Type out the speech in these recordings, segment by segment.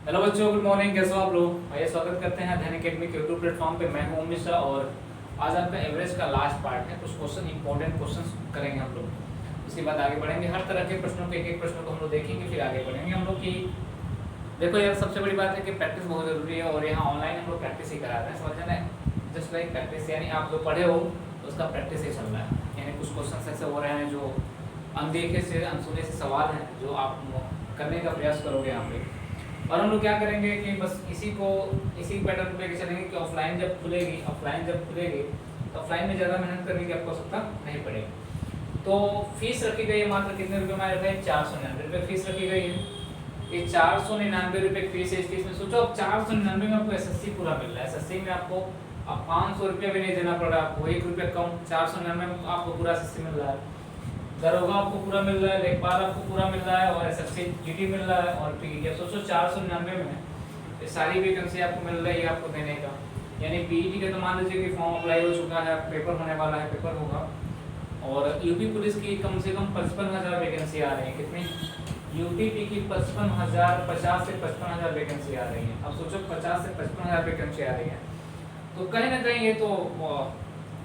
Hello बच्चों, good morning. कैसे हो आप लोग? आइए स्वागत करते हैं अध्ययन अकेडमी के यूट्यूब प्लेटफॉर्म पे। मैं हूं मिश्रा और आज आपका एवरेज का लास्ट पार्ट है। कुछ क्वेश्चन इंपॉर्टेंट क्वेश्चन करेंगे हम लोग, उसके बाद आगे बढ़ेंगे। हर तरह के प्रश्नों के एक प्रश्नों को हम लोग देखेंगे, फिर आगे बढ़ेंगे हम लोग की। देखो यार, सबसे बड़ी बात है कि प्रैक्टिस बहुत ज़रूरी है और यहाँ ऑनलाइन हम लोग प्रैक्टिस ही करा रहे हैं, समझ ना। जस्ट लाइक प्रैक्टिस, यानी आप जो पढ़े हो उसका प्रैक्टिस ही चल रहा है। यानी कुछ क्वेश्चन ऐसे हो रहे हैं जो अनदेखे से अनसुने से सवाल हैं जो आप करने का प्रयास करोगे यहाँ पे। और हम लोग क्या करेंगे कि बस इसी पैटर्न को लेकर चलेंगे कि ऑफलाइन जब खुलेगी तो ऑफलाइन में ज़्यादा मेहनत करने की आपको आवश्यकता नहीं पड़ेगी। तो फीस रखी गई है मात्र कितने रुपये हमारे भाई? 499 रुपये फीस रखी गई है। ये 499 रुपये फीस है। इस फीस में सोचो, अब 499 में आपको एसएससी पूरा मिल रहा है। एसएससी में आपको अब 500 रुपये भी नहीं देना पड़ रहा, आपको 1 रुपये कम। 499 में आपको पूरा एसएससी मिल रहा है, दरोगा आपको पूरा मिल रहा है, लेखपाल आपको पूरा मिल रहा है, और एसएससी जीटी मिल रहा है, और पीईटी। सोचो 499 में ये सारी वैकेंसी आपको मिल रही है आपको देने का। यानी पीईटी का तो मान लीजिए कि फॉर्म अप्लाई हो चुका है, पेपर होने वाला है, पेपर होगा। और यूपी पुलिस की कम से कम 55,000 वैकेंसी आ रही है। कितनी? यूपीपी की 55,000, 50 से 55,000 वैकेंसी आ रही है। अब सोचो 50 से 55,000 वैकेंसी आ रही है, तो कहीं ना कहीं ये तो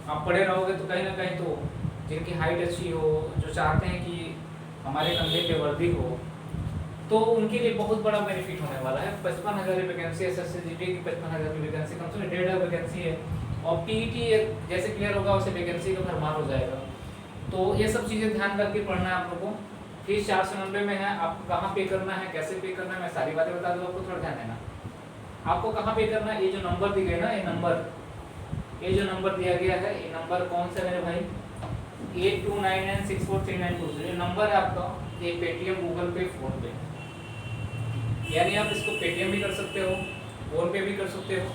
आप पढ़े रहोगे तो कहीं ना कहीं तो जिनकी हाइट अच्छी हो, जो चाहते हैं कि हमारे कंधे पे वर्दी हो, तो उनके लिए बहुत बड़ा बेनिफिट होने वाला है। 55,000 वैकेंसी एसएससी जीटी की 55,000 की वैकेंसी, कम से कम 1.5 वैकेंसी है। और पीईटी जैसे क्लियर होगा उससे वैकेंसी का भरमार हो जाएगा। तो ये सब चीज़ें ध्यान करके पढ़ना है आप लोगों को। फीस 499 में है। आपको कहाँ पे करना है, कैसे पे करना है, मैं सारी बातें बता दूँ, आपको थोड़ा ध्यान देना। आपको कहाँ पे करना है, ये जो नंबर दिए गए ना, ये जो नंबर दिया गया है, ये नंबर कौन सा मेरे भाई? 8299643920 ये नंबर है आपका। ये पेटीएम, गूगल पे, फोन पे, यानी आप इसको पेटीएम भी कर सकते हो, फोन पे भी कर सकते हो,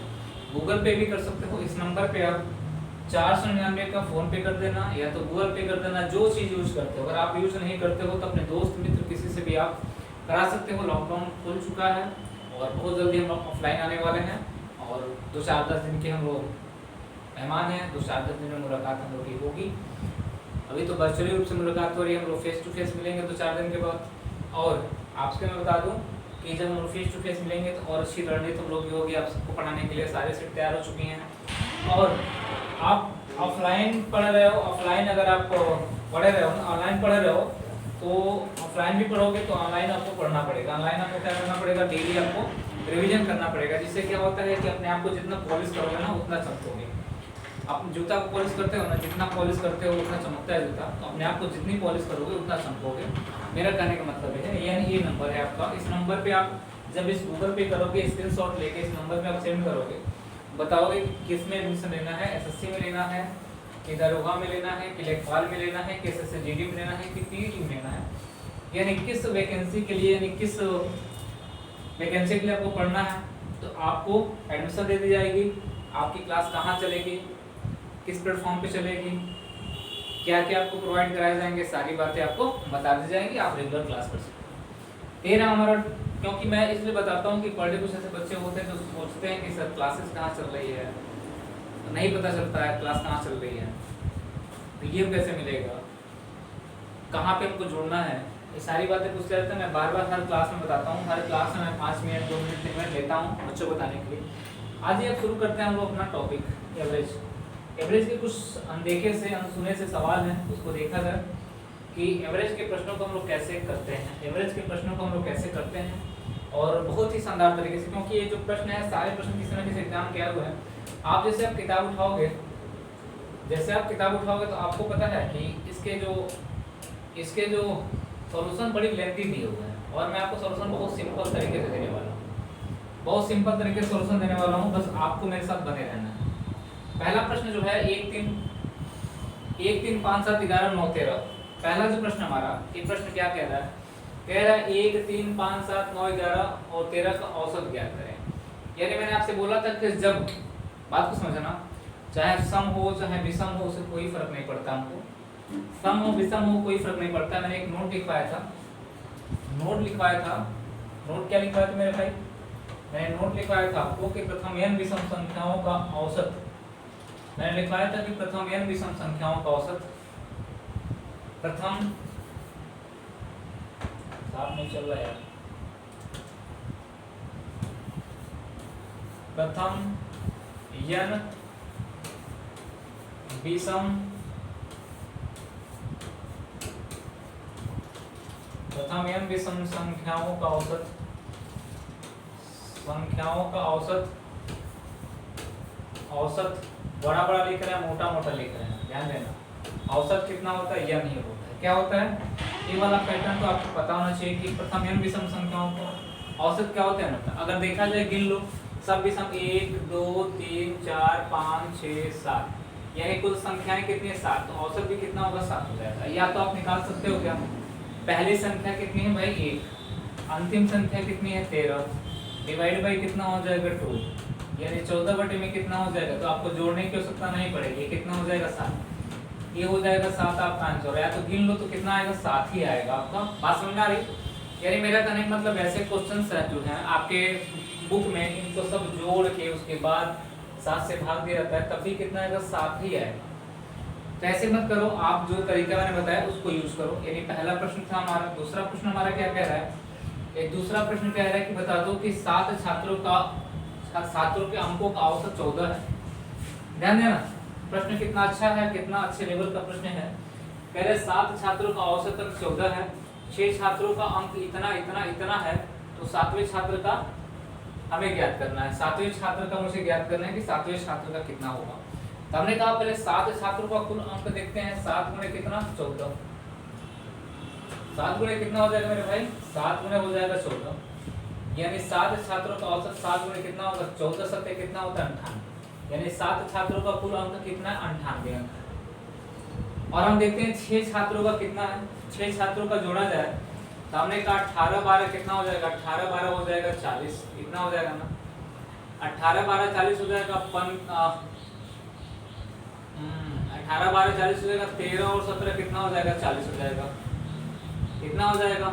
गूगल पे भी कर सकते हो। इस नंबर पे आप 499 का फोन पे कर देना या तो गूगल पे कर देना, जो चीज़ यूज करते हो। अगर आप यूज नहीं करते हो तो अपने दोस्त मित्र किसी से भी आप करा सकते हो। लॉकडाउन खुल चुका है और बहुत जल्दी हम ऑफलाइन आने वाले हैं, और 2-4-10 दिन के हम लोग मेहमान हैं। 2-4-10 दिन में मुलाकात हम लोग की होगी। अभी तो वर्चुअली रूप से मुलाकात हो रही है, हम लोग फेस टू फेस मिलेंगे 2-4 दिन के बाद। और आपसे मैं बता दूं कि जब हम लोग फेस टू फेस मिलेंगे तो और अच्छी रणनीति हम लोग की होगी आप सबको पढ़ाने के लिए। सारे सेट तैयार हो चुकी हैं। और आप ऑफलाइन पढ़ रहे हो, ऑफलाइन अगर आप पढ़े रहे हो, ऑनलाइन पढ़ रहे हो, तो ऑफलाइन भी पढ़ोगे तो ऑनलाइन आपको पढ़ना पड़ेगा। ऑनलाइन आपको क्या करना पड़ेगा? डेली आपको रिविजन करना पड़ेगा, जिससे क्या होता है कि अपने आप को जितना पॉलिश करोगे ना उतना चमकोगे। आप जूता को पॉलिश करते हो ना, जितना पॉलिश करते हो उतना चमकता है जूता, तो अपने आप को जितनी पॉलिश करोगे उतना चमकोगे। मेरा कहने का मतलब है, यानी ये नंबर है आपका। इस नंबर पे आप जब इस गूगल पे करोगे, स्क्रीनशॉट लेके इस नंबर पे आप सेंड करोगे, बताओगे किस में एडमिशन लेना है, एसएससी में लेना है कि दरोगा में लेना है कि लेखपाल में लेना है कि एसएससी जीडी में लेना है कि पीईटी में लेना है, यानी किस वैकेंसी के लिए, यानी किस वैकेंसी के लिए आपको पढ़ना है। तो आपको एडमिशन दे दी जाएगी। आपकी क्लास कहाँ चलेगी, किस प्लेटफॉर्म पे चलेगी, क्या क्या आपको प्रोवाइड कराए जाएंगे, सारी बातें आपको बता दी जाएंगी। आप रेगुलर क्लास कर सकते हैं। ये हमारा, क्योंकि मैं इसलिए बताता हूँ कि पर डे कुछ ऐसे बच्चे होते हैं जो सोचते हैं कि सर क्लासेस कहाँ चल रही है, तो नहीं पता चलता है क्लास कहाँ चल रही है, पीडीएफ कैसे मिलेगा, कहाँ पे हमको जुड़ना है, ये सारी बातें पूछते रहते हैं। मैं बार बार हर क्लास में बताता हूँ। हर क्लास में मैं 5 मिनट 2 मिनट 3 मिनट लेता हूँ बच्चों को बताने के लिए। आज ये शुरू करते हैं हम लोग अपना टॉपिक एवरेज के कुछ अनदेखे से अनसुने से सवाल हैं, उसको देखा जाए कि एवरेज के प्रश्नों को हम लोग कैसे करते हैं, और बहुत ही शानदार तरीके से। क्योंकि ये जो प्रश्न है, सारे प्रश्न किसी न किसी एग्जाम के आए हुए हैं। आप जैसे आप किताब उठाओगे तो आपको पता है कि इसके जो सॉल्यूशन बड़ी लेंथी दिए हुए हैं, और मैं आपको सॉल्यूशन बहुत सिंपल तरीके से देने वाला हूँ। बहुत सिंपल तरीके से सॉल्यूशन देने वाला हूँ, बस आपको मेरे साथ बने रहना है। पहला प्रश्न जो है 1 3 5 7 11 9 13। पहला जो प्रश्न हमारा, ये प्रश्न क्या कह रहा है? कह रहा है 1 3 5 7 9 11 और 13 का औसत ज्ञात करें। यानी मैंने आपसे बोला था कि जब, बात को समझना, चाहे सम हो चाहे विषम हो, उससे कोई फर्क नहीं पड़ता हमको। सम हो विषम हो कोई फर्क नहीं पड़ता। मैंने एक नोट लिखवाया था। नोट क्या लिखवाया था मेरे भाई? मैंने नोट लिखवाया था आपको कि प्रथम n विषम संख्याओं का औसत। मैंने लिखवाया था कि प्रथम n विषम संख्याओं का औसत, प्रथम, साफ नहीं चल रहा यार, प्रथम n विषम संख्याओं का औसत बड़ा बड़ा लिख रहे हैं, मोटा मोटा लिख रहे हैं, ध्यान देना। औसत कितना होता है, यह नहीं होता है। क्या होता है, ये वाला पैटर्न तो आपको पता होना चाहिए कि प्रथम n विषम संख्याओं का औसत क्या होता है ना। अगर देखा जाए, गिन लो सब विषम 1 2 3 4 5 6 7, यानी कुल संख्याएं कितनी है 7, तो औसत भी कितना होगा 7 हो जाएगा। या तो आप निकाल सकते हो क्या, पहली संख्या कितनी है भाई 1, अंतिम संख्या कितनी है 13, डिवाइड बाई कितना हो जाएगा 2, यानी 14 बटे में कितना हो जाएगा, तो आपको जोड़ने की आवश्यकता नहीं पड़ेगी, कितना हो जाएगा 7, ये हो जाएगा 7 आपका आंसर। या तो गिन लो तो कितना आएगा 7 ही आएगा आपका। बात समझ आ रही, यानी मेरा कहने का मतलब ऐसे क्वेश्चंस है जो हैं आपके बुक में, इनको सब जोड़ के उसके बाद 7 से भाग दिया जाता है, तब भी कितना आएगा 7 ही आएगा। तो ऐसे मत करो, आप जो तरीका मैंने बताया उसको यूज करो। यानी पहला प्रश्न था हमारा। दूसरा प्रश्न हमारा क्या कह रहा है, एक दूसरा प्रश्न कह रहा है कि बता दो कि 7 छात्रों के अंकों का औसत 14 है। ध्यान देना, प्रश्न कितना अच्छा है, कितना अच्छे लेवल का प्रश्न है। कह रहे 7 छात्रों का औसत अंक 14 है, 6 छात्रों का अंक इतना इतना इतना है, तो 7वें छात्र का हमें ज्ञात करना है। 7वें छात्र का मुझे ज्ञात करना है कि 7वें छात्र का कितना होगा। तो हमने कहा पहले 7 छात्रों का कुल अंक देखते हैं, 7 गुणे कितना 14, 7 गुणे कितना हो जाएगा मेरे भाई, 7 गुणे हो जाएगा 14, यानी 7 छात्रों का औसत 7 गुणे कितना होगा 14 सत्य कितना होता है 98, यानी 7 छात्रों का कुल अंक कितना है 98 अंक है। और हम देखते हैं 6 छात्रों का कितना है, 6 छात्रों का जोड़ा जाए तो हमने कहा 18 12 कितना हो जाएगा, 18 12 हो जाएगा 40, कितना हो जाएगा ना 18 12 40 हो जाएगा 18 12 40 हो जाएगा, 13 और 17 कितना हो जाएगा 40 हो जाएगा, कितना हो जाएगा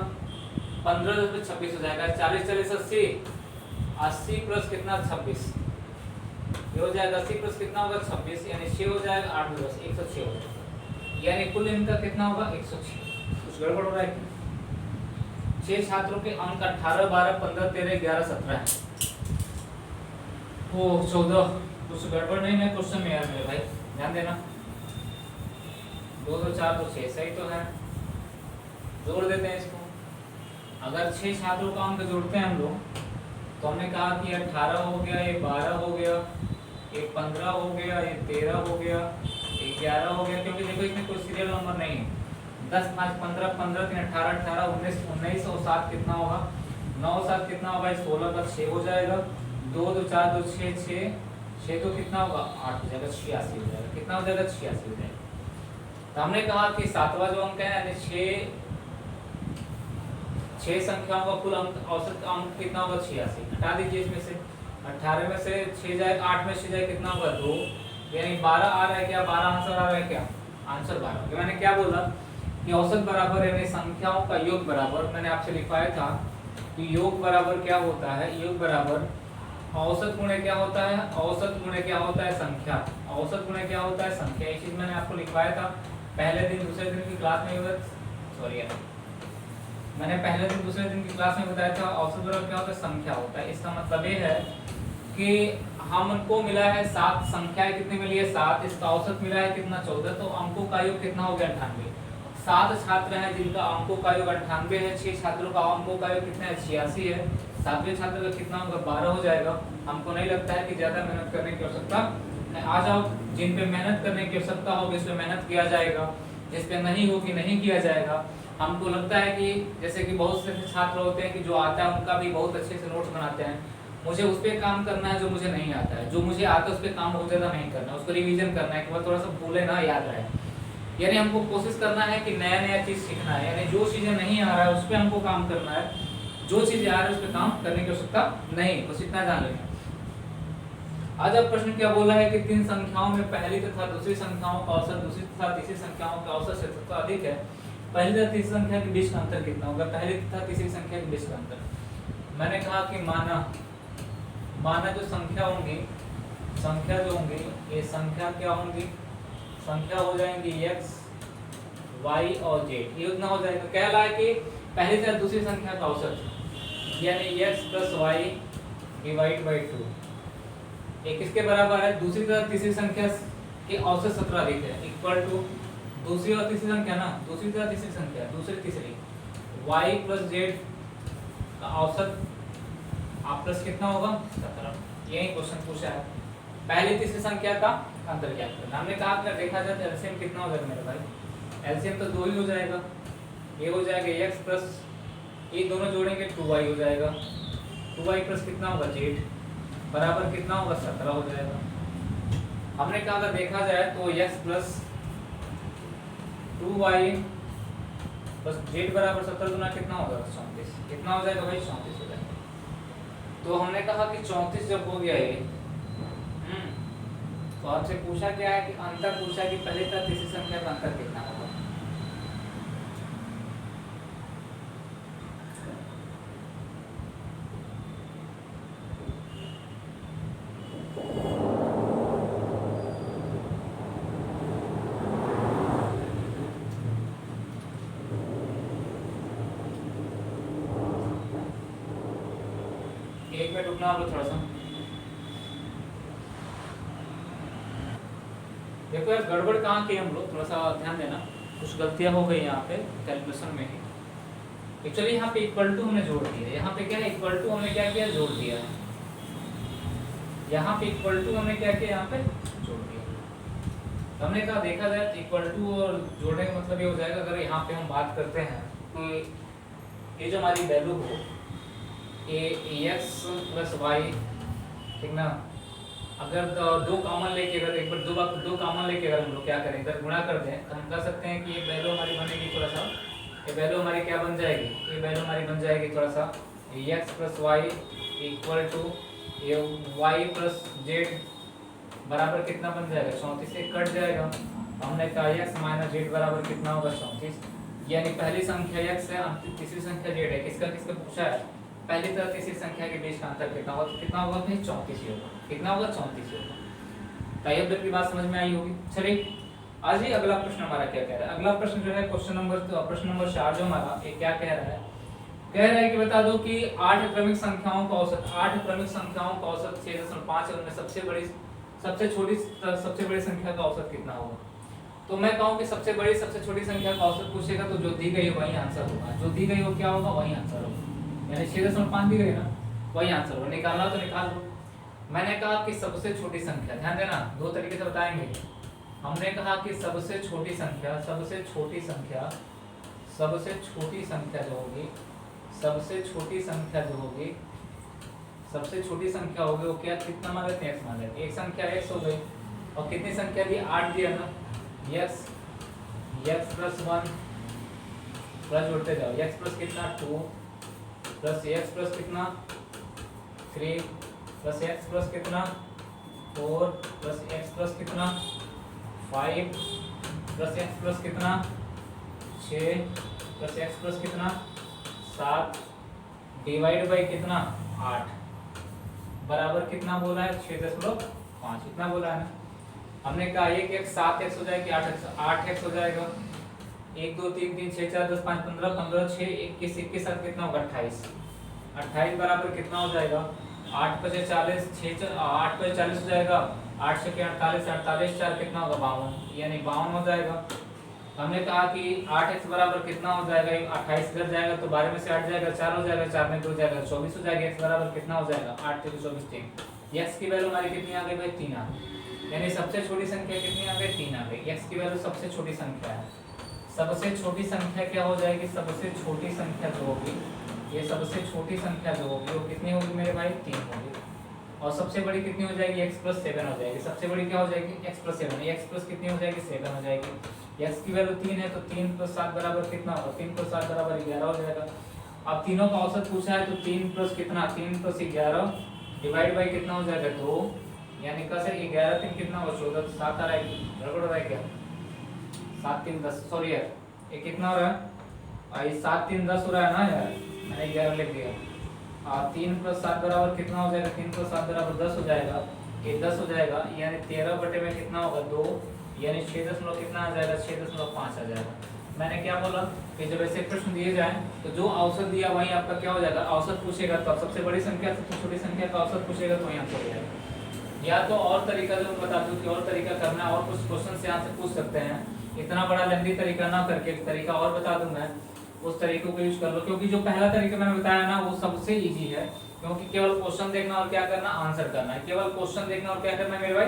15 10 26 हो जाएगा, 40 40 80, 80 प्लस कितना 26, ये हो जाएगा 80 प्लस कितना होगा 26, यानी 6 हो जाएगा 8 10 106 हो जाएगा, यानी कुल इनका कितना होगा 106। कुछ गड़बड़ हो रहा है क्या? 6 छात्रों के अंक 18 12 15 13 11 17 है, ओ 14, कुछ गड़बड़ नहीं है क्वेश्चन में यार मेरे भाई, ध्यान देना। 2 2 4 2 6 सही तो है, जोड़ देते हैं इसको। अगर 6 छात्रों का अंक जोड़ते हैं हम लोग, तो हमने कहा कि 18 हो गया, ये 12 हो गया, ये 15 हो गया, ये 13 हो गया, ये 11 हो गया, क्योंकि देखो इसमें कोई सीरियल नंबर नहीं है। 10 5 15 15 3 18 18 19 19 और 7 कितना होगा 9 7 कितना होगा 16 का 6 हो जाएगा, 2 2 4 2 6 6 6 तो कितना होगा 8 हो जाएगा, 86 हो जाएगा, कितना हो जाएगा 86 हो जाएगा। तो हमने कहा कि 7वां जो अंक है यानी 6 संख्याओं का कुल अंक औसत अंक कितना होगा 86, हटा दीजिए इसमें से 18 में से 6 जाए 8 में 6 जाए कितना होगा 2, यानी 12 आ रहा है क्या, 12 आंसर आ रहा है क्या, आंसर 12। तो मैंने क्या बोला कि औसत बराबर यानी संख्याओं का योग बराबर, मैंने आपसे लिखवाया था कि योग बराबर क्या होता है, योग बराबर औसत गुणे क्या होता है, औसत गुणे क्या होता है संख्या, औसत गुणे क्या होता है संख्या। ये चीज मैंने आपको लिखवाया था पहले दिन दूसरे दिन की क्लास में, सॉरी यार मैंने पहले दिन दूसरे दिन की क्लास में बताया था औसत बराबर क्या होता है संख्या होता है। इसका मतलब ये है कि हमको मिला है 7 संख्याएं कितनी मिली है 7, इसका औसत मिला है कितना 14, तो अंकों का योग कितना हो गया 98। 7 छात्र हैं जिनका अंकों का योग 98 है, 6 छात्रों का अंकों का योग कितना है 86 है, 7वें छात्र का कितना होगा 12 हो जाएगा। हमको नहीं लगता है कि ज्यादा मेहनत करने की आवश्यकता, आ जाओ जिन पे मेहनत करने की आवश्यकता होगी इस पे मेहनत किया जाएगा, जिस पे नहीं होगी नहीं किया जाएगा। हमको लगता है कि जैसे कि बहुत से छात्र होते हैं कि जो आता है उनका भी बहुत अच्छे से नोट्स बनाते हैं, मुझे उस पर काम करना है जो मुझे नहीं आता है, जो मुझे आता है उस पर काम बहुत ज़्यादा नहीं करना है, उसको रिवीजन करना है कि वह थोड़ा सा भूले ना याद रहे। यानी हमको कोशिश करना है कि नया नया चीज़ सीखना है, यानी जो चीज़ें नहीं आ रहा है उस पर हमको काम करना है, जो चीज़ें आ रही है उस पर काम करने की आवश्यकता नहीं, बस इतना जान लेना। आज अब प्रश्न क्या बोला है कि 3 संख्याओं में पहली तथा दूसरी संख्याओं का औसत दूसरी तथा तीसरी संख्याओं का औसत से सबसे अधिक है, पहली तथा तीसरी संख्या के बीच का अंतर कितना होगा, पहली तथा तीसरी संख्या के बीच का अंतर। मैंने कहा कि माना जो संख्या होंगी, संख्या जो होंगी ये संख्या क्या होंगी, संख्या हो जाएंगी x y और z, ये उतना हो जाएगा। कह रहा है कि पहली तथा दूसरी संख्या का औसत यानी x + y / 2, ये किसके बराबर है, दूसरी तरह तीसरी संख्या के औसत 17 अधिक है, इक्वल टू दूसरी और तीसरी संख्या ना, दूसरी तरह तीसरी संख्या, दूसरी तीसरी y प्लस जेड का औसत आप प्लस कितना होगा 17। यही क्वेश्चन पूछा है। पहली तीसरी संख्या का अंतर ज्ञात करना। हमने कहा अगर देखा जाए तो एलसीएम कितना हो जाएगा मेरे भाई, एलसीएम तो 2 ही हो जाएगा, ये हो जाएगा x प्लस ये दोनों जोड़ेंगे 2y हो जाएगा, 2y प्लस कितना होगा z बराबर कितना होगा 17 हो जाएगा। हमने कहा अगर देखा जाए तो x plus 2y plus z बराबर 17 गुना कितना होगा 34, कितना हो जाएगा भाई 34 हो जाएगा। तो हमने कहा कि 34 जब हो गया ये तो आपसे पूछा क्या है कि अंतर पूछा कि पहले तक तीसरी संख्या का अंतर कितना होगा। एक मिनट रुकना आप लोग थोड़ा सा। देखो यार गड़बड़ कहाँ की हम लोग, थोड़ा सा ध्यान देना, कुछ गलतियां हो गई यहाँ पे कैलकुलेशन में ही। एक्चुअली यहाँ पे इक्वल टू हमने जोड़ दिया, यहाँ पे क्या है इक्वल टू हमने क्या किया जोड़ दिया, यहाँ पे इक्वल टू हमने क्या किया यहाँ पे जोड़ दिया। तो हमने कहा देखा जाए तो इक्वल टू और जोड़ने का मतलब ये हो जाएगा, अगर यहाँ पे हम बात करते हैं कि ये जो हमारी वैल्यू हो एक्स प्लस वाई, ठीक ना, अगर दो कॉमन लेके अगर एक बार दो कॉमन लेके अगर हम लोग क्या करें इधर गुणा कर दें तो हम कह सकते हैं कि ये वैल्यू हमारी बनेगी थोड़ा सा, ये वैल्यू हमारी क्या बन जाएगी, ये वैल्यू हमारी बन जाएगी थोड़ा सा x plus y equal to ये वाई प्लस जेड बराबर कितना बन जाएगा 34 से कट जाएगा। हमने कहा एक्स माइनस जेड बराबर कितना होगा 34, यानी पहली संख्या एक्स है, तीसरी संख्या जेड है, किसका किसका पूछा है, पहली तरह तीसरी संख्या के बीच का अंतर कितना होगा, तो कितना होगा भाई 34 ही होगा, कितना होगा 34 ही होगा। तो अब तक की बात समझ में आई होगी। चलिए आज ही अगला प्रश्न हमारा क्या कह रहा है, अगला प्रश्न जो है प्रश्न नंबर 4 जो हमारा ये क्या कह रहा है, कह रहा है कि बता दो कि 8 क्रमिक संख्याओं का औसत, 8 क्रमिक संख्याओं का औसत 6.5 है, उनमें सबसे बड़ी संख्या का औसत कितना होगा। तो मैं कहूँ कि सबसे बड़ी सबसे छोटी संख्या का औसत पूछेगा तो जो दी गई वही आंसर होगा, जो दी गई हो क्या होगा वही आंसर होगा, यानी 6.5 दी गई ना वही आंसर होगा, निकालना तो निकाल लो। मैंने कहा कि सबसे छोटी संख्या, ध्यान देना दो तरीके से बताएंगे। हमने कहा कि सबसे छोटी संख्या जो होगी वो क्या कितना मान लेते हैं x मान लेते हैं, एक संख्या x हो गई और कितनी संख्या दी 8 दिया ना, x प्लस 1 प्लस जोड़ते जाओ, x प्लस कितना 2 प्लस x प्लस कितना 3 प्लस x प्लस कितना 4 प्लस x प्लस कितना 5 प्लस x प्लस कितना 6 प्लस x प्लस कितना 7 डिवाइड बाई कितना 8 बराबर कितना बोला है 6.5, इतना बोला है ना। हमने कहा एक 7x हो जाएगी 8x हो जाएगा, 1 2 3 3 6 4 10 5 15 15 6 21 21 7 कितना होगा 28 बराबर कितना हो जाएगा 8 5 40 6 8 5 40 हो जाएगा, 8 6 48 48 4 कितना होगा 52, यानी 52 हो जाएगा। हमने कहा कि 8x बराबर कितना हो जाएगा 28 इधर जाएगा तो 12 में से 8 जाएगा 4 हो जाएगा, 4 में 2 जाएगा 24 हो जाएगा, x बराबर कितना हो जाएगा 8 3 24 3, x की वैल्यू हमारी कितनी आ गई भाई 3 आ गई, यानी सबसे छोटी संख्या कितनी आ गई 3 आ गई, x की वैल्यू सबसे छोटी संख्या है। सबसे छोटी संख्या क्या हो जाएगी, सबसे छोटी संख्या जो होगी ये सबसे छोटी संख्या जो होगी वो कितनी होगी मेरे भाई 3 होगी, और सबसे बड़ी कितनी हो जाएगी x प्लस 7 हो जाएगी, सबसे बड़ी क्या हो जाएगी x प्लस 7, x प्लस कितनी हो जाएगी 7 हो जाएगी, x की वैल्यू 3 है तो 3 प्लस 7 बराबर कितना होगा 3 प्लस 7 बराबर 11 हो जाएगा। अब तीनों का औसत पूछा है तो 3 प्लस कितना 3 प्लस 11 डिवाइड बाई कितना हो जाएगा 2, यानी कैसे 11 3 कितना होगा 14, 7 आ रहा है, गड़बड़ हो रहा है क्या 7 3 10, सॉरी यार ये कितना हो रहा है 7 3 10 हो रहा है ना यार, मैंने 11 लिख दिया। 3 प्लस 7 बराबर कितना हो जाएगा 3 प्लस 7 बराबर 10 हो जाएगा, ये 10 हो जाएगा, यानी 13 बटे में कितना होगा 2, यानी 6 कितना आ जाएगा 6.5 आ जाएगा। मैंने क्या बोला कि जब ऐसे प्रश्न दिए जाएं तो जो औसत दिया वही आपका क्या हो जाएगा, औसत पूछेगा तो सबसे बड़ी संख्या सबसे छोटी संख्या का औसत पूछेगा तो वही आंसर हो जाएगा। या तो और तरीका जो मैं बता दूं कि और तरीका करना है, और कुछ क्वेश्चन से यहाँ से पूछ सकते हैं, इतना बड़ा लंबी तरीका ना करके एक तरीका और बता दूं मैं, उस तरीके को यूज कर लो, क्योंकि जो पहला तरीका मैंने बताया ना वो सबसे इजी है, क्योंकि केवल क्वेश्चन देखना और क्या करना, आंसर करना है। केवल क्वेश्चन देखना और क्या करना है मेरे भाई,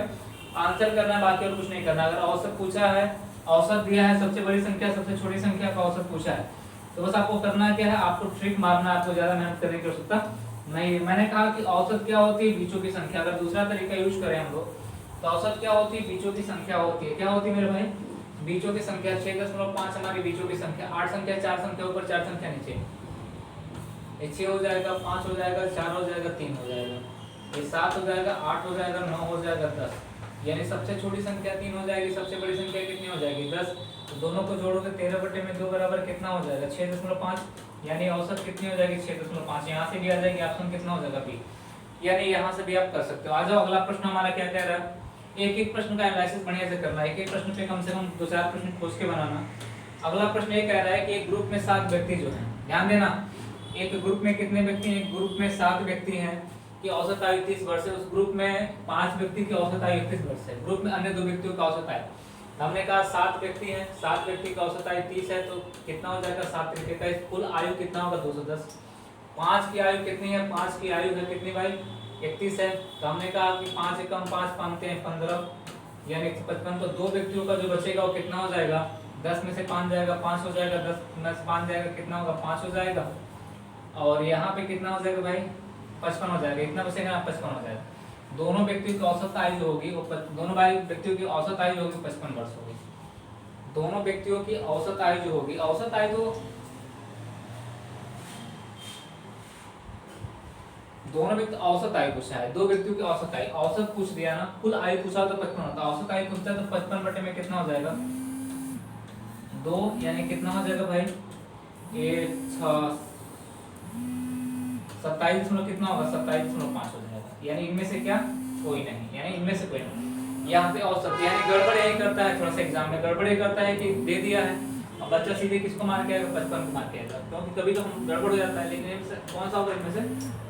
आंसर करना है, बाकी और कुछ नहीं करना। अगर औसत पूछा है, औसत दिया है, सबसे बड़ी संख्या सबसे छोटी संख्या का औसत पूछा है, तो बस आपको करना क्या है, आपको ट्रिक मारना है, आपको ज्यादा मेहनत करने की आवश्यकता नहीं। मैंने कहा कि औसत क्या होती है, बीचों की संख्या। अगर दूसरा तरीका यूज करें हम लोग, तो औसत क्या होती है, बीचों की संख्या होती है। क्या होती है मेरे भाई, बीचों की संख्या। 6.5 हमारी बीचों की संख्या, 8 संख्या, 4 संख्या ऊपर, 4 संख्या नीचे, ये 6 हो जाएगा, 5 हो जाएगा, 4 हो जाएगा, 3 हो जाएगा, ये 7 हो जाएगा, 8 हो जाएगा, 9 हो जाएगा, 10। यानी सबसे छोटी संख्या 3 हो जाएगी, सबसे बड़ी संख्या कितनी हो जाएगी, 10। तो दोनों को जोड़ोगे 13/2 बराबर कितना हो जाएगा, 6.5। यानी औसत कितनी हो जाएगी, 6.5। यहाँ से भी आ जाएगी, ऑप्शन कितना हो जाएगा, बी। यानी यहाँ से भी आप कर सकते हो। आ जाओ, अगला प्रश्न हमारा क्या कह रहा है, एक एक प्रश्न का एनालिसिस बढ़िया से करना है, एक एक प्रश्न पे कम से कम 2-4 प्रश्न खोज के बनाना। अगला प्रश्न ये कह रहा है कि एक ग्रुप में 7 व्यक्ति जो हैं, ध्यान देना, एक ग्रुप में कितने व्यक्ति हैं, एक ग्रुप में 7 व्यक्ति हैं कि औसत आयु 30 वर्ष है। उस ग्रुप में 5 व्यक्ति की औसत आयु 31 वर्ष है। ग्रुप में अन्य 2 व्यक्तियों का औसत आयु, हमने कहा 7 व्यक्ति हैं, 7 व्यक्ति का औसत आयु 30 है, तो कितना हो जाएगा, 7 तरीके का कुल आयु कितना होगा, 210। 5 की आयु कितनी है, 5 की आयु है कितनी भाई, 31 है। तो हमने कहा कि 5 एकम 5 पानते हैं 15, यानी 55। तो 2 व्यक्तियों का जो बचेगा वो कितना हो जाएगा, 10 में से 5 जाएगा, 5 हो जाएगा, 10 में से 5 जाएगा, कितना होगा, 5 हो जाएगा। और यहाँ पे कितना हो जाएगा भाई, 55 हो जाएगा, इतना बचेगा, 55 हो जाएगा। दोनों व्यक्तियों की औसत आयु जो होगी वो दोनों भाई व्यक्तियों की औसत आयु होगी 55 वर्ष होगी। दोनों व्यक्तियों की औसत आयु जो होगी, औसत आयु तो दोनों व्यक्ति औसत आयु पूछा है, 2 व्यक्तियों की औसत आयु, औसत पूछ दिया ना, कुल आयु पूछा तो 55 होता, औसत आयु पूछता है तो 55 में कितना हो जाएगा, 2, यानी कितना हो जाएगा भाई, 27 कितना होगा, 27.5 हो जाएगा। यानी इनमें से क्या, कोई नहीं, यानी इनमें से कोई नहीं। यहाँ पे औसत, यानी गड़बड़ यही करता है, थोड़ा सा एग्जाम में गड़बड़ ये करता है कि दे दिया है, अब बच्चा सीधे किसको मार के आएगा, 55 को मार के आएगा, क्योंकि कभी तो गड़बड़ हो जाता है। लेकिन इनमें से कौन सा होगा, इनमें से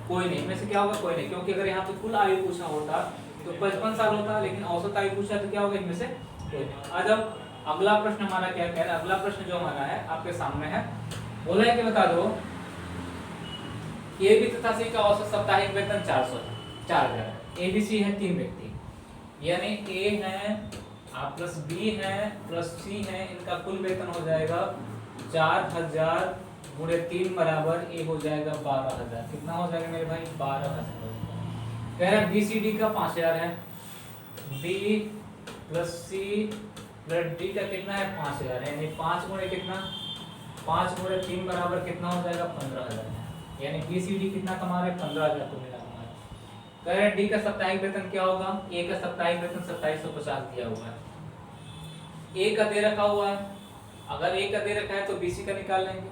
कोई नहीं, इनमें से क्या होगा, कोई नहीं, क्योंकि अगर यहाँ पे कुल आयु पूछा होता तो 55 साल होता, लेकिन औसत आयु पूछा तो क्या होगा, इनमें से कोई नहीं। आ जाओ, अगला प्रश्न हमारा क्या कह रहा है, अगला प्रश्न जो हमारा है आपके सामने है, बोला है कि बता दो ए बी तथा सी का औसत साप्ताहिक वेतन 4,000 है। ए बी सी है 3 व्यक्ति, यानी ए है प्लस बी है प्लस सी है, इनका कुल वेतन हो जाएगा 4,000 गुणे 3 बराबर ए हो जाएगा 12,000। कितना हो जाएगा मेरे भाई, 12,000। कह रहा है बी सी डी का 5,000 है, b plus c plus d का कितना है, 5,000 है, यानी 5 गुणे कितना, 5 गुणे 3 बराबर कितना हो जाएगा, 15,000। यानी बी सी डी कितना कमा रहे, 15,000 को मिला कमा रहे। कह रहे डी का साप्ताहिक वेतन क्या होगा, ए का साप्ताहिक वेतन 2750 दिया हुआ है, ए का दे रखा हुआ है, अगर ए का दे रखा है तो बीसी का निकाल लेंगे,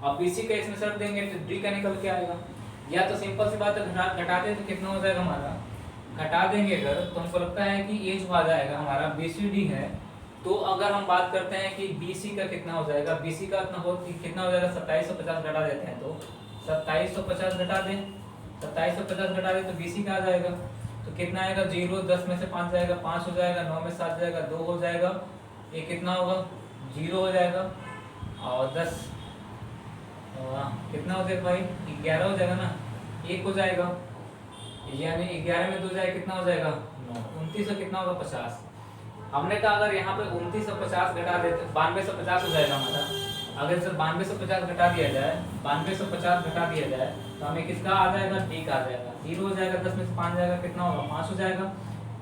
और बीसी का इसमें शर्त देंगे तो डी का निकल के आएगा। या तो सिंपल सी बात है, घटा दे तो कितना हो जाएगा हमारा, घटा देंगे अगर तो हमको लगता है कि ए जो आ जाएगा हमारा बीसीडी है, तो अगर हम बात करते हैं कि बीसी का कितना हो जाएगा, बीसी का कितना हो जाएगा, 2750 घटा देते हैं तो 2750 घटा दें, 2750 घटा दें तो बीसी का आ जाएगा, तो कितना आएगा, 0, 10 में से 5 जाएगा, 5 हो जाएगा, 9 में 7 जाएगा, 2 हो जाएगा, ये कितना होगा, 0 हो जाएगा, और 10 कितना हो जाएगा भाई, 11 हो जाएगा ना, 1 हो जाएगा, यानी 11 में 2 जाए कितना हो जाएगा, 9, 29 से कितना होगा, 50। हमने कहा अगर यहाँ पे 2950 घटा देते, 9250 हो जाएगा हमारा, अगर सर 9250 घटा दिया जाए, 9250 घटा दिया जाए तो हमें किसका आ जाएगा, डी का आ जाएगा, 0 हो जाएगा, 10 में से 5 जाएगा, कितना होगा, 5 हो जाएगा,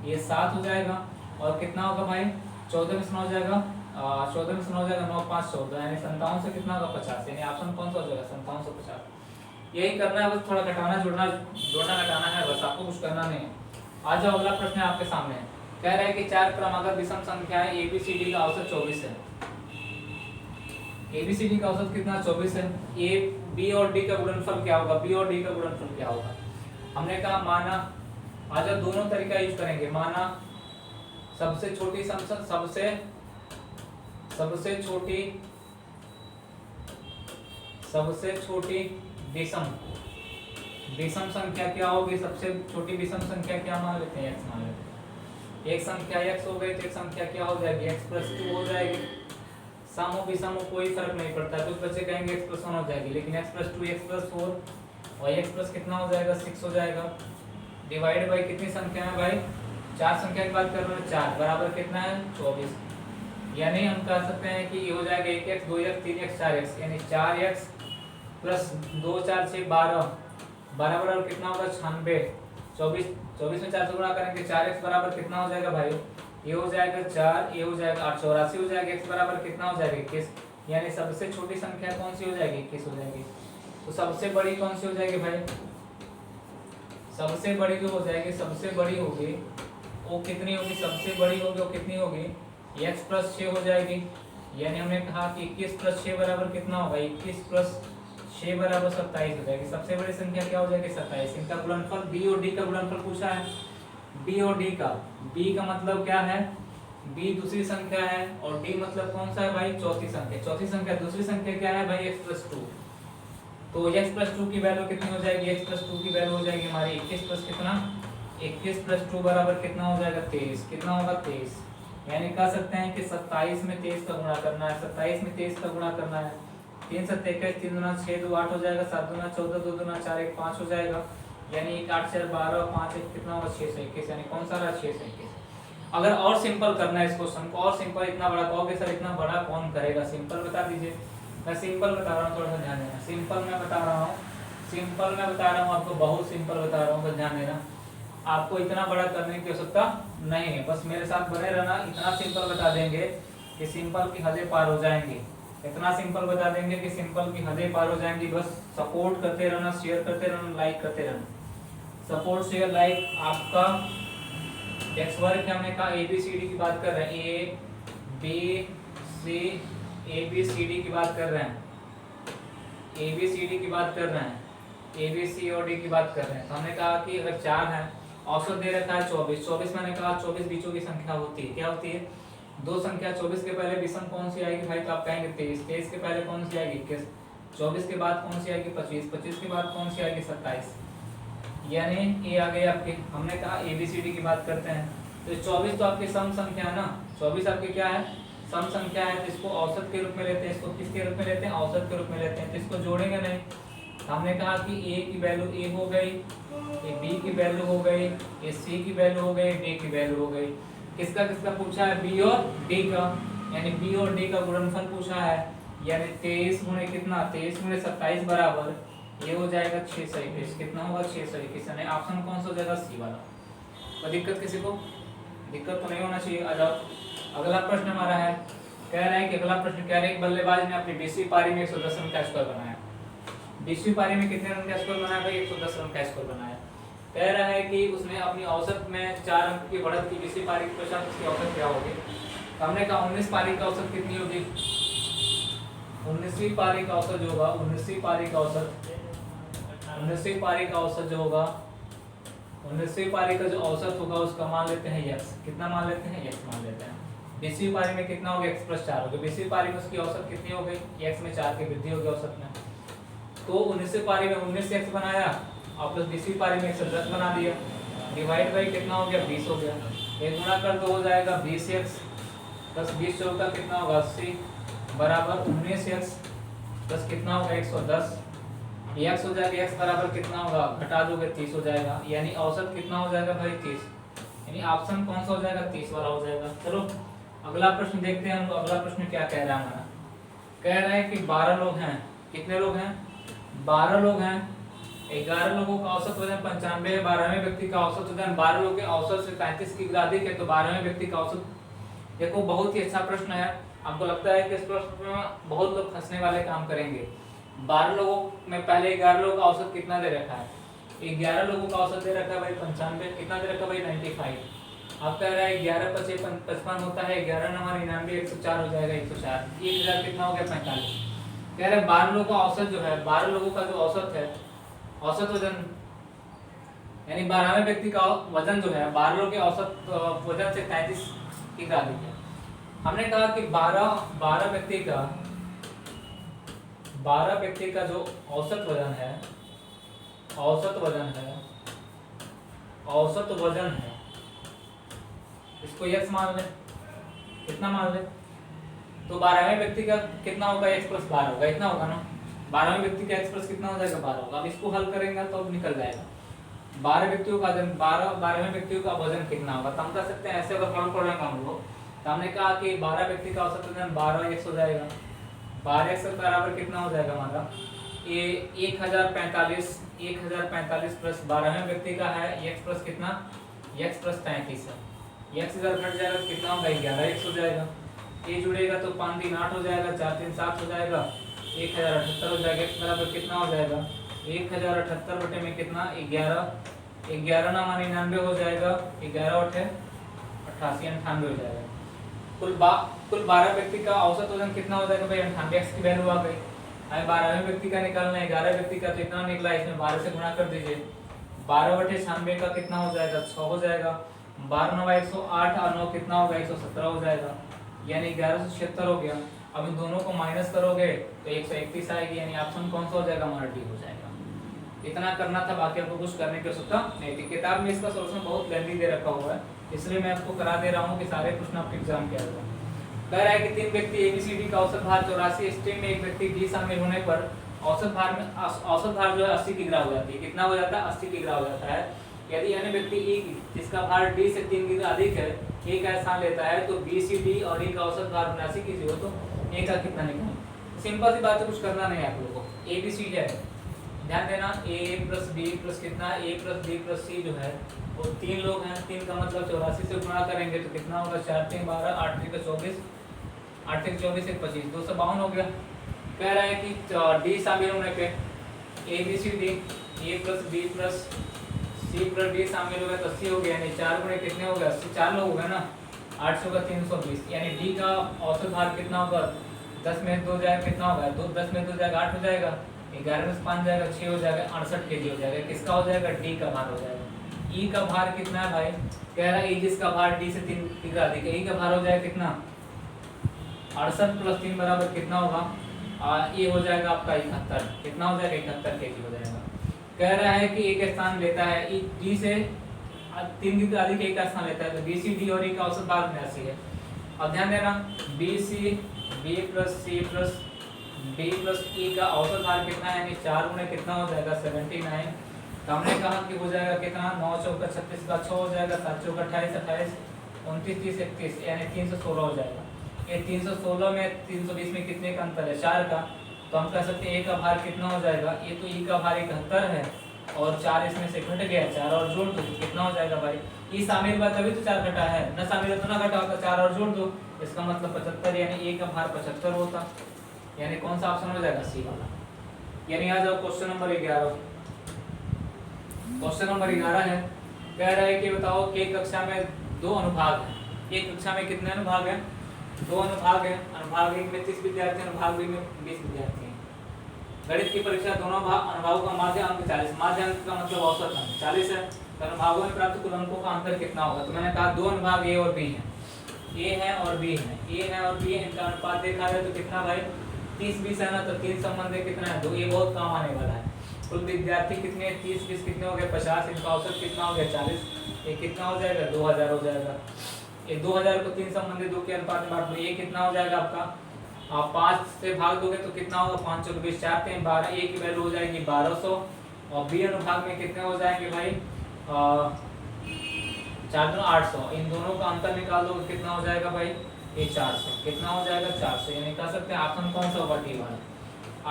ये 7 हो जाएगा, और कितना होगा भाई, 14 में से 9 हो जाएगा, 14 में से 9 हो जाएगा, 9 5 14, यानी 57 से कितना होगा, 50। यानी ऑप्शन कौन सा हो जाएगा, 57 से 50। यही करना है, बस थोड़ा घटाना जोड़ना घटाना है, बस आपको कुछ करना नहीं है। आ जाओ, अगला प्रश्न आपके सामने है, कह रहा है कि 4 क्रमागत विषम संख्याएं एबीसीडी का औसत 24 है। एबीसीडी का औसत कितना, 24 है। ए बी और डी का गुणनफल क्या होगा, बी और डी का गुणनफल क्या होगा। हमने कहा माना, आज दोनों तरीका यूज करेंगे, माना सबसे छोटी सबसे छोटी विषम संख्या क्या होगी, सबसे छोटी विषम संख्या क्या मान लेते हैं, x मान लेते हैं। एक संख्या x हो गई तो एक संख्या क्या हो जाएगी, x+2 हो जाएगी। सम हो विषम हो कोई फर्क नहीं पड़ता, कुछ बच्चे कहेंगे x+1 हो जाएगी, लेकिन x+2 x+4 और x+ कितना हो जाएगा, 6 हो जाएगा। डिवाइड बाई कितनी संख्या है भाई, 4 संख्या की बात कर रहे हैं, 4 बराबर कितना है, 24। यानी हम कह सकते हैं कि ये हो जाएगा 1x 2x 3x 4x, यानी 4x प्लस 2 4 6 12 बराबर कितना होगा, 96। 24 में 4 से गुणा करेंगे, 4x बराबर कितना हो जाएगा भाई, ये हो जाएगा 4, ये हो जाएगा 8, 84 हो जाएगा। x बराबर कितना हो जाएगा, 21। यानी सबसे छोटी संख्या कौन सी हो जाएगी, 21 हो जाएगी। तो सबसे बड़ी कौन सी हो जाएगी भाई, सबसे बड़ी जो हो जाएगी, सबसे बड़ी होगी वो कितनी होगी, सबसे बड़ी होगी वो कितनी होगी, x+6 हो जाएगी। यानी हमने कहा कि 21+6 बराबर कितना होगा, 21+6 बराबर 27 हो जाएगी। सबसे बड़ी संख्या क्या हो जाएगी, 27। इनका गुणनफल b और d का गुणनफल पूछा है, b और d का, b का मतलब क्या है, b दूसरी संख्या है और d मतलब कौन सा है भाई, चौथी संख्या। चौथी संख्या दूसरी संख्या क्या है भाई, x+2। तो x+2 की वैल्यू कितनी हो जाएगी, x+2 की वैल्यू हो जाएगी हमारी 21 प्लस कितना, 21+2 बराबर कितना हो जाएगा, 23। कितना होगा, 23। यानी कह सकते हैं कि 27 में 23 का गुणा करना है, 27 में 23 का गुणा करना है। 3 7 21, 3 दूना 6, 2 8 हो जाएगा, 7 दूना 14, 2 दूना 4, 1 5 हो जाएगा। यानी 1 8 4 12 5 1 कितना होगा, 621। यानी कौन सा रहा, 621। अगर और सिंपल करना है इस क्वेश्चन को, और सिंपल, इतना बड़ा कहोगे सर इतना बड़ा कौन करेगा, सिंपल बता दीजिए। मैं सिंपल बता रहा हूँ, थोड़ा सा ध्यान देना। सिंपल मैं बता रहा हूँ, सिंपल मैं बता रहा हूँ आपको, बहुत सिंपल बता रहा हूँ, बस ध्यान देना। आपको इतना बड़ा करने की आवश्यकता नहीं है, बस मेरे साथ बने रहना। इतना सिंपल बता देंगे कि सिंपल की हदें पार हो जाएंगी। इतना सिंपल बता देंगे कि सिंपल की हदें पार हो जाएंगी। बस सपोर्ट करते रहना, शेयर करते रहना, लाइक करते रहना। सपोर्ट शेयर लाइक आपका एक्स वर्ग हमने कहा ABCD की बात कर रहे हैं, ABC ABCD की बात कर रहे हैं, ABCD की बात कर रहे हैं, ABC और D की बात कर रहे हैं। तो हमने कहा कि अगर 4 है, औसत दे रखा है 24। 24 मैंने कहा 24 बीचों की संख्या होती है, क्या होती है, दो संख्या। 24 के पहले विषम कौन सी आएगी भाई, तो आप कहेंगे 23। 23 के पहले कौन सी आएगी, 21। 24 के बाद कौन सी आएगी, 25। 25 के बाद कौन सी आएगी, 27। यानी ये आ गए आपके। हमने कहा ABCD की बात करते हैं, तो 24 तो आपकी सम संख्या है ना, 24 आपकी क्या है, सम संख्या है। तो इसको औसत के रूप में लेते हैं, इसको किसके रूप में लेते हैं, औसत के रूप में लेते हैं। तो इसको जोड़ेंगे नहीं। हमने कहा कि A की वैल्यू A हो गई, ये B की वैल्यू हो गई, ये C की वैल्यू हो गई, D की वैल्यू हो गई। किसका किसका पूछा है, B और D का। यानी B और D का गुणनफल पूछा है। यानी 23 गुणे कितना, 23 गुणे 27 बराबर ये हो जाएगा 621। कितना होगा, 621। यानी ऑप्शन कौन सा हो जाएगा, C वाला। कोई दिक्कत किसी को, दिक्कत तो नहीं होना चाहिए। आ जाओ, अगला प्रश्न हमारा है, कह रहे हैं कि अगला प्रश्न कह रहे हैं बल्लेबाज ने अपनी 20वीं पारी में 110 रन का स्कोर बनाया। 20वीं पारी में कितने रन का स्कोर बनाया भाई, 110 रन का स्कोर बनाया। कह रहा है कि उसने अपनी औसत में 4 अंक की बढ़त की। 20वीं पारी के पश्चात उसकी औसत क्या होगी। तो हमने कहा 19 पारी का औसत कितनी होगी, 19वीं पारी का औसत जो होगा, 19वीं पारी का औसत, 19वीं पारी का औसत जो होगा, 19वीं पारी का जो औसत होगा उसका मान लेते हैं x। कितना मान लेते हैं, x मान लेते हैं। 20वीं पारी में कितना होगा, x+4 होगा। 20वीं पारी में उसकी औसत कितनी हो गई, x में 4 की वृद्धि होगी औसत में। तो 19वीं पारी में 19x बनाया और प्लस 20वीं पारी में 110 बना दिया। डिवाइड बाई कितना हो गया, 20 हो गया। ये गुणा कर दो हो जाएगा 20x प्लस 20 चौका कितना होगा, 80 बराबर 19x प्लस कितना होगा, 110। x हो जाएगा, x बराबर कितना होगा, घटा दोगे 30 हो जाएगा। यानी औसत कितना हो जाएगा भाई, 30। यानी ऑप्शन कौन सा हो जाएगा, 30 वाला हो जाएगा। चलो अगला प्रश्न देखते हैं हम लोग। अगला प्रश्न क्या कह रहा है हमारा, कह रहा है कि 12 लोग हैं। कितने लोग हैं, 12 लोग हैं। 11 लोगों का औसत वजन 95 है। 12वें व्यक्ति का औसत वजन 12 लोगों के औसत से 35 की अधिक है। तो 12वें व्यक्ति का औसत, देखो बहुत ही अच्छा प्रश्न है। आपको लगता है कि इस प्रश्न में बहुत लोग फंसने वाले काम करेंगे। 12 लोगों में पहले 11 लोगों का औसत कितना दे रखा है, 11 लोगों का औसत दे रखा है भाई 95। कितना दे रखा है भाई, 95। आप कह रहा है 11 × 5 = 55 होता है, 11 × 9 = 99, 104 हो जाएगा, 104। 1000 कितना हो गया, 45। कह रहे हैं 12 लोगों का औसत जो है, 12 लोगों का जो औसत है, औसत वजन यानी 12वें व्यक्ति का वजन जो है 12 लोगों के औसत वजन से 33 की अधिक है। हमने कहा कि 12 व्यक्ति का जो औसत वजन है औसत वजन है, औसत वजन है, इसको x मान ले, कितना मान ले, तो 12वें व्यक्ति का कितना होगा, x प्लस 12 होगा, इतना होगा ना। 12वें व्यक्ति का x प्लस कितना हो जाएगा, 12 होगा। अब इसको हल करेंगे तो अब निकल जाएगा 12 व्यक्तियों का वजन, 12वें व्यक्तियों का वजन कितना होगा। तो हम कर सकते हैं ऐसे, अगर फॉर्म पढ़ेंगे हम लोग तो हमने कहा कि 12 व्यक्ति का औसत वजन 12x हो जाएगा। 12x बराबर कितना हो जाएगा हमारा, ये 1045 प्लस 12वें व्यक्ति का है x प्लस कितना, x प्लस 33 है, x इधर घट जाएगा तो कितना होगा, 11x हो जाएगा। ये जुड़ेगा तो 5 3 8 हो जाएगा, 4 3 7 हो जाएगा, 1078 हो जाएगा। x बराबर कितना हो जाएगा, 1078 बटे में कितना, 11 ना माने 99 हो जाएगा, 11 बटे 88 98 हो जाएगा। कुल 12 व्यक्ति का औसत वजन कितना हो जाएगा भाई, 98x की वैल्यू आ गई। हमें 12वें व्यक्ति का निकालना है, 11 व्यक्ति का तो इतना निकला, इसमें 12 से गुणा कर दीजिए। 12 बटे 96 का कितना हो जाएगा, 6 हो जाएगा। 12 9 108 और 9 कितना होगा, 117 हो जाएगा, यानी 1176 हो गया। अब इन दोनों को माइनस करोगे तो 131 आएगी, यानी ऑप्शन कौन सा हो जाएगा, हमारा डी हो जाएगा। इतना करना था, बाकी आपको कुछ करने की आवश्यकता नहीं थी। किताब में इसका सॉल्यूशन बहुत लेंथी दे रखा हुआ है, इसलिए मैं आपको करा दे रहा हूँ कि सारे प्रश्न आपके एग्जाम के आएगा। कह रहा है कि 3 व्यक्ति ABCD का औसत भार 84, स्ट्रीम में एक व्यक्ति D शामिल होने पर औसत भार जो है 80 किग्रा हो जाती है। कितना हो जाता है, 80 किग्रा हो जाता है। यदि अन्य व्यक्ति E जिसका भार D से 3 किग्रा अधिक है, A का स्थान लेता है, तो BCD और E का औसत भार 79 कीजिए, हो तो A का कितना निकालें। सिंपल सी बात है, कुछ करना नहीं है आप लोगों को। ABC है, ध्यान देना, A प्लस B प्लस कितना, A plus B plus C जो है वो 3 लोग हैं। 3 का मतलब 84 से गुणा करेंगे तो कितना होगा, 4 3 12 8 3 24, 8 3 24 1 25, 252 हो गया। कह रहा है कि D शामिल होने पे ABCD A plus B plus C plus D शामिल हो गया तो 80 हो गया, यानी 4 गुणे कितने हो गए, 80, 4 लोग हो गए ना, 800 का 320, यानी D का औसत भार कितना होगा, 10 में 2 जाएगा, कितना होगा, 10 में 2 जाएगा 8 हो जाएगा, 11 में 5 जाएगा 6 हो जाएगा, 68 kg हो जाएगा। किसका हो जाएगा, D का भार हो जाएगा। E का भार कितना है भाई, कह रहा है E जिसका भार D से 3 किग्रा अधिक है, E का भार हो जाएगा कितना, 68 प्लस 3 बराबर कितना होगा, ये हो जाएगा आपका 71, कितना हो जाएगा, 71 kg हो जाएगा। कह रहा है कि एक स्थान लेता है D से 3 किग्रा अधिक एक का स्थान लेता है, तो BCD और E का औसत भार 79 है। अब ध्यान देना, BC B plus C plus D plus E का औसत भार कितना है, यानी 4 गुणे कितना हो जाएगा, 79। तो हमने कहा कि हो जाएगा कितना, 9 चौका 36 का 6 हो जाएगा, 7 चौका 28 28 29 30 31, यानी 316 हो जाएगा। ये 316 में 320 में कितने का अंतर है, 4 का। तो हम कह सकते हैं A का भार कितना हो जाएगा, ये तो E का भार 71 है और 4 इसमें से घट गया, 4 और जोड़ दो तो कितना हो जाएगा भाई, E शामिल हुआ तभी तो 4 घटा है, न शामिल हो तो ना घटा होता, 4 और जोड़ दो, इसका मतलब 75, यानी A का भार 75 होता, यानी कौन सा ऑप्शन हो जाएगा, सी वाला। यानी आ जाओ क्वेश्चन नंबर 11। क्वेश्चन नंबर 11 है, कह रहा है कि बताओ कि एक कक्षा में 2 अनुभाग हैं। एक कक्षा में कितने अनुभाग हैं, 2 अनुभाग हैं। अनुभाग 1 में 30 विद्यार्थी, अनुभाग 2 में 20 विद्यार्थी हैं। गणित की परीक्षा दोनों अनुभागों का माध्य अंक 40, माध्य अंक का मतलब औसत अंक 40 है, तो अनुभागों में प्राप्त कुल अंकों का अंतर कितना होगा। तो मैंने कहा 2 अनुभाग A और B हैं, A है और B है, A है और B है, इनका अनुपात देखा जाए तो कितना भाई, 30 20 है ना, तो 3 संबंध कितना है, 2, ये बहुत काम आने वाला है। कुल विद्यार्थी कितने, 30 20 कितने हो गए, 50, इनका औसत कितना हो गया, 40, ये कितना हो जाएगा, 2000 हो जाएगा। ये 2000 को 3 संबंधी 2 के अनुपात में बांट दो, ये कितना हो जाएगा आपका, आप 5 से भाग दोगे तो कितना होगा, 5 चौके 20 4 3 12, A की वैल्यू हो जाएगी 1200 और B अनुभाग में कितने हो जाएंगे भाई, 4 2 800, इन दोनों का अंतर निकाल दोगे कितना हो जाएगा भाई, ये 400, कितना हो जाएगा, 400, यानी कह सकते हैं ऑप्शन कौन सा होगा, डी वाला।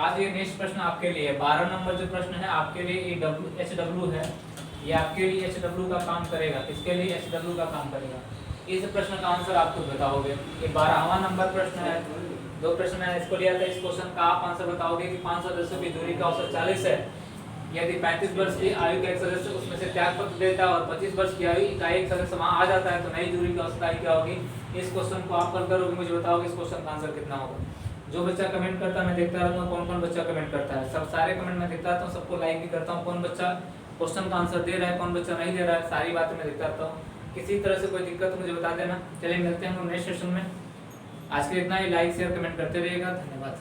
आज ये नेक्स्ट प्रश्न आपके लिए 12 नंबर जो प्रश्न है आपके लिए ये HW है, ये आपके लिए HW का काम करेगा। किसके लिए, HW का काम करेगा। इस प्रश्न का आंसर आप खुद बताओगे। ये 12वां नंबर प्रश्न है, 2 प्रश्न है, इसको लिया था। इस क्वेश्चन का आप आंसर बताओगे कि 5 सदस्यों की दूरी का औसत 40 है। यदि 35 वर्ष की आयु का एक सदस्य उसमें से त्यागपत्र देता है और 25 वर्ष की आयु का एक सदस्य वहां आ जाता है, तो नई दूरी की औसत आयु क्या होगी। इस क्वेश्चन को आप हल करोगे, मुझे बताओगे इस क्वेश्चन का आंसर कितना होगा। जो बच्चा कमेंट करता है मैं देखता रहता हूँ कौन कौन बच्चा कमेंट करता है, सब सारे कमेंट मैं देखता रहता हूँ, सबको लाइक भी करता हूँ। कौन बच्चा क्वेश्चन का आंसर दे रहा है, कौन बच्चा नहीं दे रहा है, सारी बातें मैं देखता रहता हूँ। किसी तरह से कोई दिक्कत मुझे बता देना। चलिए मिलते हैं हम नेक्स्ट सेशन में। आज के लिए इतना ही। लाइक शेयर कमेंट करते रहिएगा। धन्यवाद।